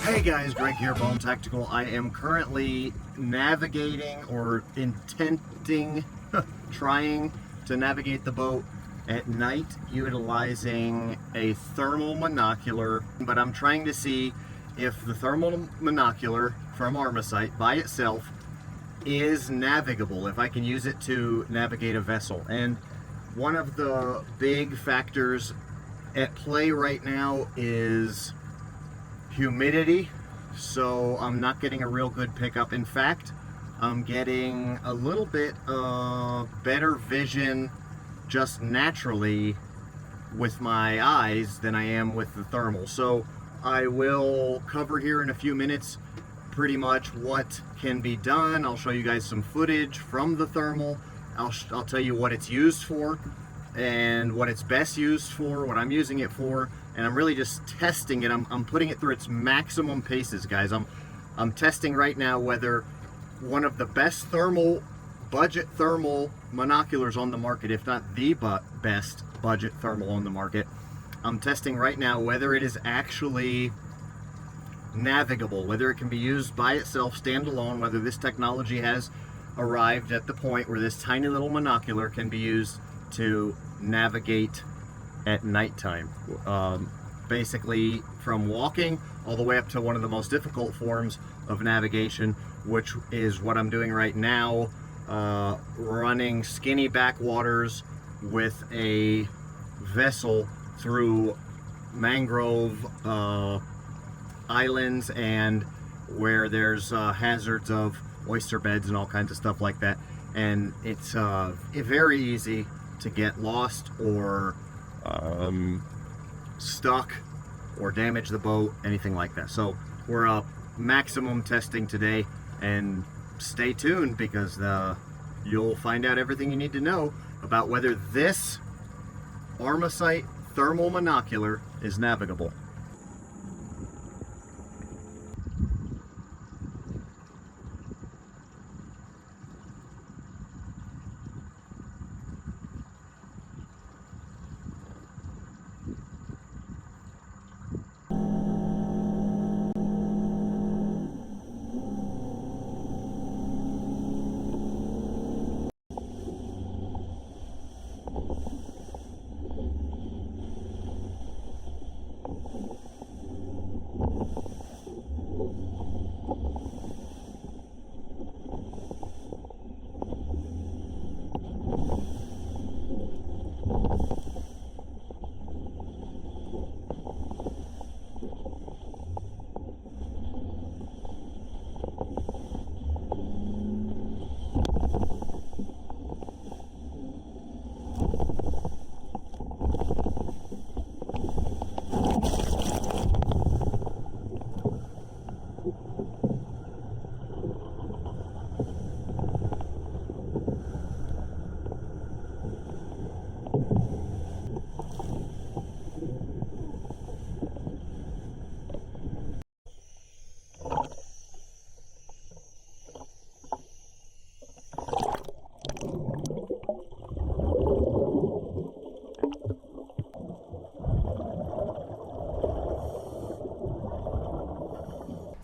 Hey guys, Greg here, Bone Tactical. I am currently navigating or trying to navigate the boat at night utilizing a thermal monocular, but I'm trying to see if the thermal monocular from Armasight by itself is navigable, if I can use it to navigate a vessel. And one of the big factors at play right now is humidity, so I'm not getting a real good pickup. In fact, I'm getting a little bit better vision just naturally with my eyes than I am with the thermal. So I will cover here in a few minutes pretty much what can be done. I'll show you guys some footage from the thermal. I'll tell you what it's used for and what it's best used for, what I'm using it for, and I'm really just testing it. I'm putting it through its maximum paces, guys. I'm testing right now whether one of the best budget thermal monoculars on the market, if not the best budget thermal on the market, I'm testing right now whether it is actually navigable, whether it can be used by itself standalone, whether this technology has arrived at the point where this tiny little monocular can be used to navigate at nighttime. Basically from walking all the way up to one of the most difficult forms of navigation, which is what I'm doing right now, running skinny backwaters with a vessel through mangrove islands and where there's hazards of oyster beds and all kinds of stuff like that. And it's very easy to get lost or stuck or damage the boat, anything like that. So we're maximum testing today, and stay tuned because you'll find out everything you need to know about whether this Armasight thermal monocular is navigable.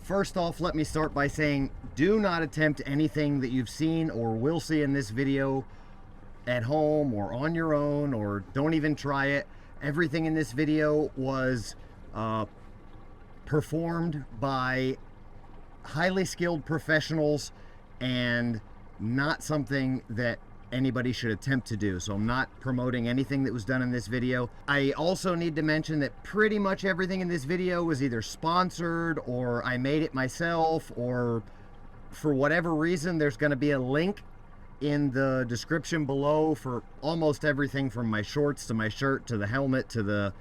First off, let me start by saying, do not attempt anything that you've seen or will see in this video at home or on your own, or don't even try it. Everything in this video was performed by highly skilled professionals and not something that anybody should attempt to do. So I'm not promoting anything that was done in this video. I also need to mention that pretty much everything in this video was either sponsored or I made it myself, or for whatever reason there's going to be a link in the description below for almost everything from my shorts to my shirt to the helmet to the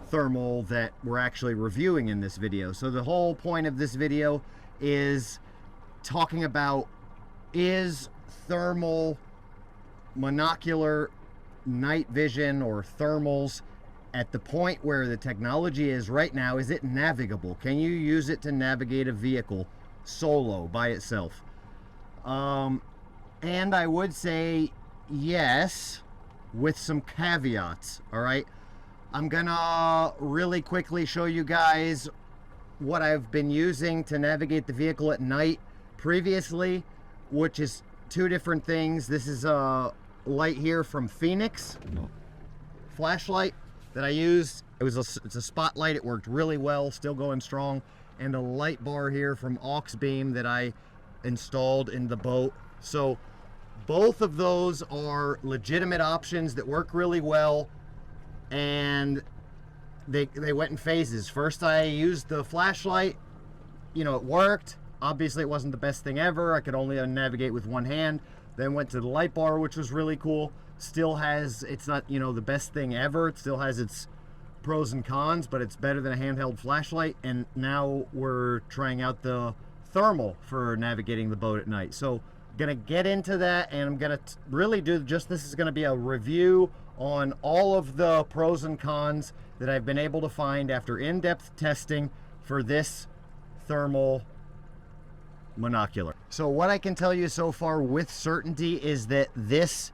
thermal that we're actually reviewing in this video. So the whole point of this video is talking about, is thermal monocular night vision or thermals at the point where the technology is right now, is it navigable? Can you use it to navigate a vehicle solo by itself? And I would say yes, with some caveats. All right, I'm gonna really quickly show you guys what I've been using to navigate the vehicle at night previously, which is two different things. This is a light here from Fenix, flashlight that I used. It's a spotlight. It worked really well, still going strong. And a light bar here from Auxbeam that I installed in the boat. So both of those are legitimate options that work really well, and they went in phases. First I used the flashlight, you know, it worked. Obviously it wasn't the best thing ever. I could only navigate with one hand. Then went to the light bar, which was really cool. Still has, it's not, you know, the best thing ever. It still has its pros and cons, but it's better than a handheld flashlight. And now we're trying out the thermal for navigating the boat at night. So gonna get into that, and I'm gonna really do just, this is gonna be a review on all of the pros and cons that I've been able to find after in-depth testing for this thermal monocular. So what I can tell you so far with certainty is that this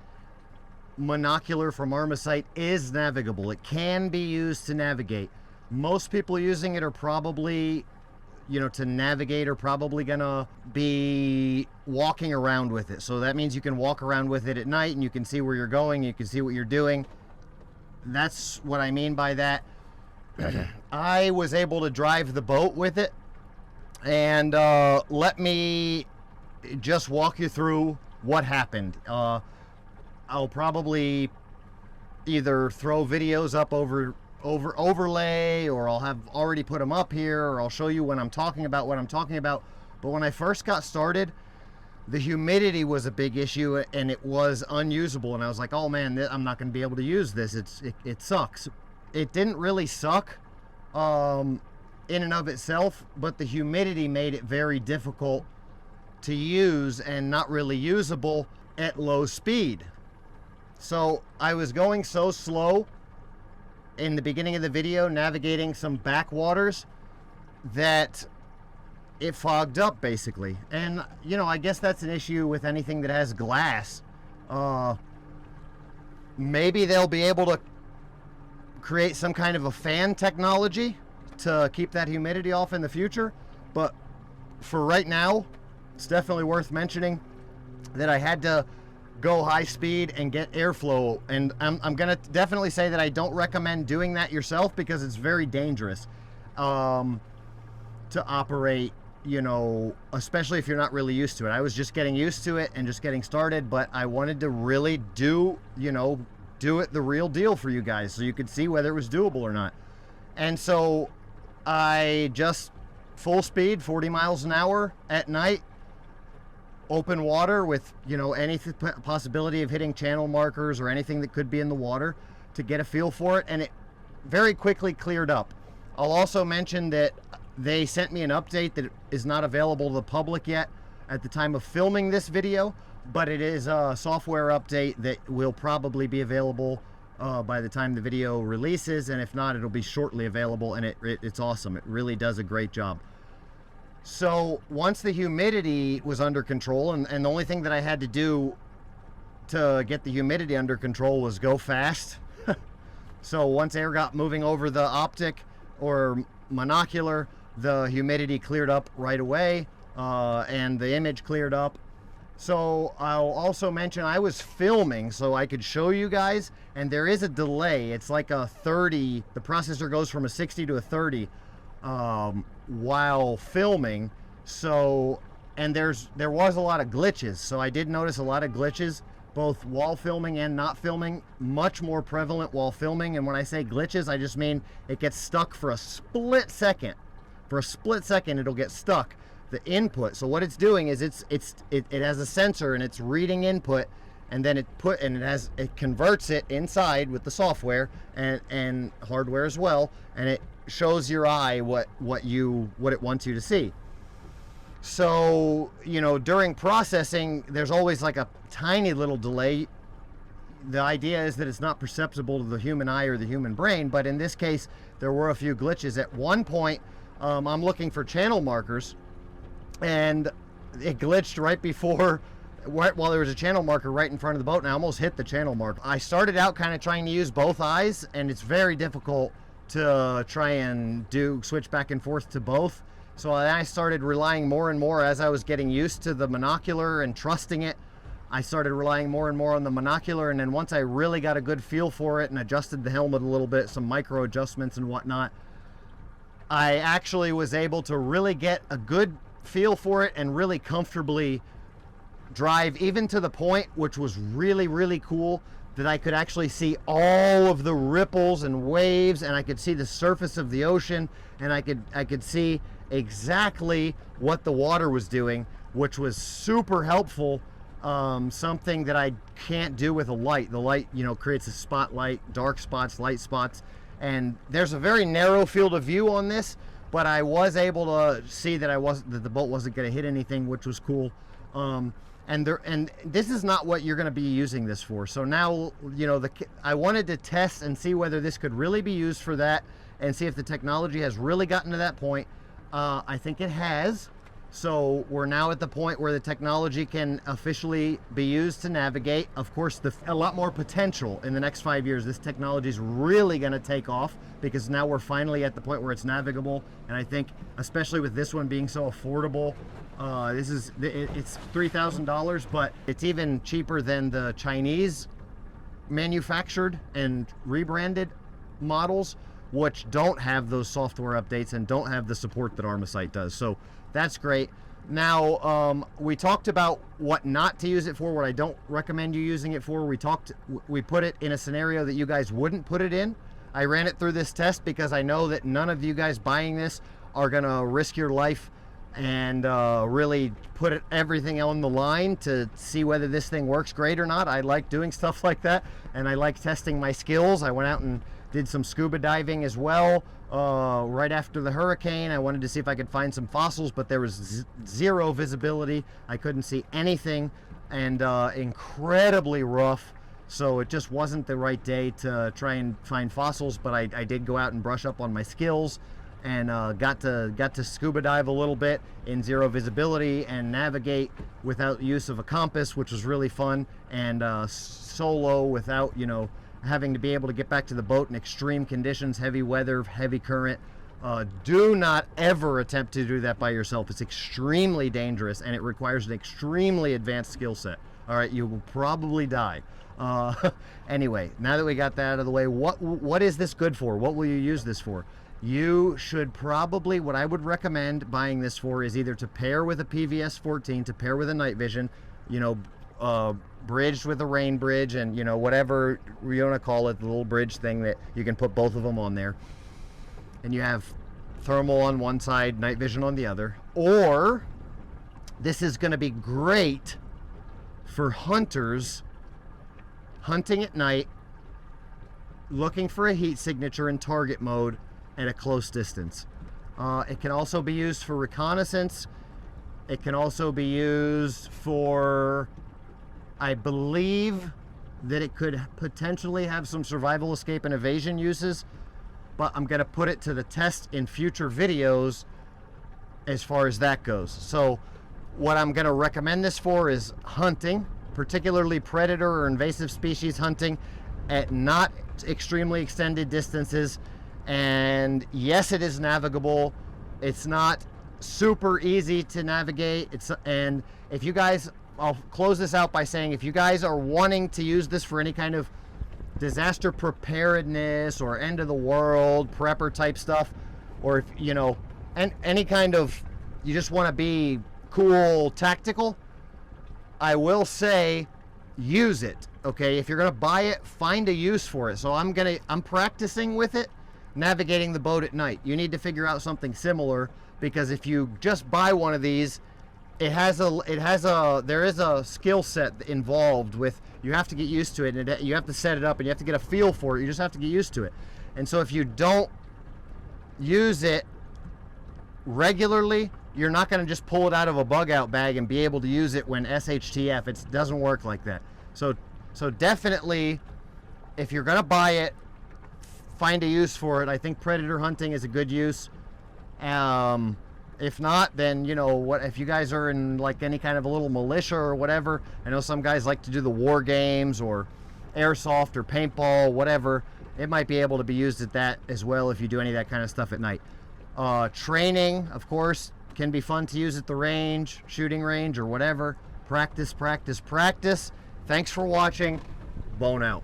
monocular from Armasight is navigable. It can be used to navigate. Most people using it are probably, you know, to navigate, are probably gonna be walking around with it. So that means you can walk around with it at night and you can see where you're going, you can see what you're doing. That's what I mean by that. I was able to drive the boat with it, and let me just walk you through what happened. I'll probably either throw videos up over overlay, or I'll have already put them up here, or I'll show you when I'm talking about what I'm talking about. But when I first got started, the humidity was a big issue and it was unusable, and I was like, oh man, I'm not going to be able to use this. It sucks. It didn't really suck in and of itself, but the humidity made it very difficult to use and not really usable at low speed. So I was going so slow in the beginning of the video, navigating some backwaters, that it fogged up basically. And you know, I guess that's an issue with anything that has glass. Maybe they'll be able to create some kind of a fan technology to keep that humidity off in the future, but for right now, it's definitely worth mentioning that I had to go high speed and get airflow, and I'm gonna definitely say that I don't recommend doing that yourself, because it's very dangerous to operate, you know, especially if you're not really used to it. I was just getting used to it and just getting started, but I wanted to really do it the real deal for you guys so you could see whether it was doable or not. And so I just full speed, 40 miles an hour at night, open water with, you know, any possibility of hitting channel markers or anything that could be in the water, to get a feel for it, and it very quickly cleared up. I'll also mention that they sent me an update that is not available to the public yet at the time of filming this video, but it is a software update that will probably be available by the time the video releases, and if not, it'll be shortly available, and it's awesome. It really does a great job. So once the humidity was under control, and the only thing that I had to do to get the humidity under control was go fast. So once air got moving over the optic or monocular, the humidity cleared up right away, and the image cleared up. So I'll also mention I was filming so I could show you guys, and there is a delay. It's like a 30, the processor goes from a 60 to a 30 while filming. So, and there was a lot of glitches. So I did notice a lot of glitches, both while filming and not filming, much more prevalent while filming. And when I say glitches, I just mean it gets stuck for a split second. For a split second, it'll get stuck. The input. So what it's doing is it has a sensor, and it's reading input, and then it converts it inside with the software and hardware as well, and it shows your eye what it wants you to see. So, you know, during processing, there's always like a tiny little delay. The idea is that it's not perceptible to the human eye or the human brain, but in this case, there were a few glitches. At one point, I'm looking for channel markers, and it glitched right while there was a channel marker right in front of the boat, and I almost hit the channel marker. I started out kind of trying to use both eyes, and it's very difficult to try and switch back and forth to both. So I started relying more and more as I was getting used to the monocular and trusting it. I started relying more and more on the monocular, and then once I really got a good feel for it and adjusted the helmet a little bit, some micro adjustments and whatnot, I actually was able to really get a good feel for it and really comfortably drive, even to the point, which was really, really cool, that I could actually see all of the ripples and waves, and I could see the surface of the ocean, and I could see exactly what the water was doing, which was super helpful. Something that I can't do with a light. The light, you know, creates a spotlight, dark spots, light spots, and there's a very narrow field of view on this, but I was able to see that that the boat wasn't going to hit anything, which was cool. And this is not what you're going to be using this for. So now, you know, I wanted to test and see whether this could really be used for that, and see if the technology has really gotten to that point. I think it has. So we're now at the point where the technology can officially be used to navigate. Of course, a lot more potential in the next 5 years. This technology is really going to take off, because now we're finally at the point where it's navigable. And I think, especially with this one being so affordable, it's $3,000, but it's even cheaper than the Chinese manufactured and rebranded models, which don't have those software updates and don't have the support that Armasight does. So that's great. Now, we talked about what not to use it for, what I don't recommend you using it for. We put it in a scenario that you guys wouldn't put it in. I ran it through this test because I know that none of you guys buying this are gonna risk your life and really put everything on the line to see whether this thing works great or not. I like doing stuff like that, and I like testing my skills. I went out and did some scuba diving as well right after the hurricane. I wanted to see if I could find some fossils, but there was zero visibility. I couldn't see anything, and incredibly rough. So it just wasn't the right day to try and find fossils, but I did go out and brush up on my skills, and got to scuba dive a little bit in zero visibility and navigate without use of a compass, which was really fun, and solo without, you know, having to be able to get back to the boat in extreme conditions, heavy weather, heavy current. Do not ever attempt to do that by yourself. It's extremely dangerous, and it requires an extremely advanced skill set. All right, you will probably die. Anyway, now that we got that out of the way, what is this good for? What will you use this for? You should probably, what I would recommend buying this for is either to pair with a PVS 14, to pair with a night vision, you know, bridged with a rain bridge, and, you know, whatever you want to call it, the little bridge thing that you can put both of them on there. And you have thermal on one side, night vision on the other. Or this is going to be great for hunters hunting at night, looking for a heat signature in target mode at a close distance. It can also be used for reconnaissance. It can also be used for, I believe that it could potentially have some survival, escape, and evasion uses, but I'm going to put it to the test in future videos as far as that goes. So what I'm going to recommend this for is hunting, particularly predator or invasive species hunting at not extremely extended distances. And yes, it is navigable. It's not super easy to navigate. And if you guys, I'll close this out by saying, if you guys are wanting to use this for any kind of disaster preparedness or end of the world prepper type stuff, or if, you know, and any kind of, you just want to be cool tactical, I will say use it. Okay, if you're gonna buy it, find a use for it. So I'm practicing with it, navigating the boat at night. You need to figure out something similar, because if you just buy one of these, there is a skill set involved with, you have to get used to it, and you have to set it up, and you have to get a feel for it. You just have to get used to it. And so if you don't use it regularly, you're not going to just pull it out of a bug out bag and be able to use it when SHTF. It doesn't work like that. So definitely, if you're going to buy it, find a use for it. I think predator hunting is a good use. If not, then, you know, what if you guys are in like any kind of a little militia or whatever. I know some guys like to do the war games or airsoft or paintball, whatever. it might be able to be used at that as well if you do any of that kind of stuff at night. Training, of course, can be fun to use at the range, shooting range or whatever. Practice, practice, practice. Thanks for watching. Bone out.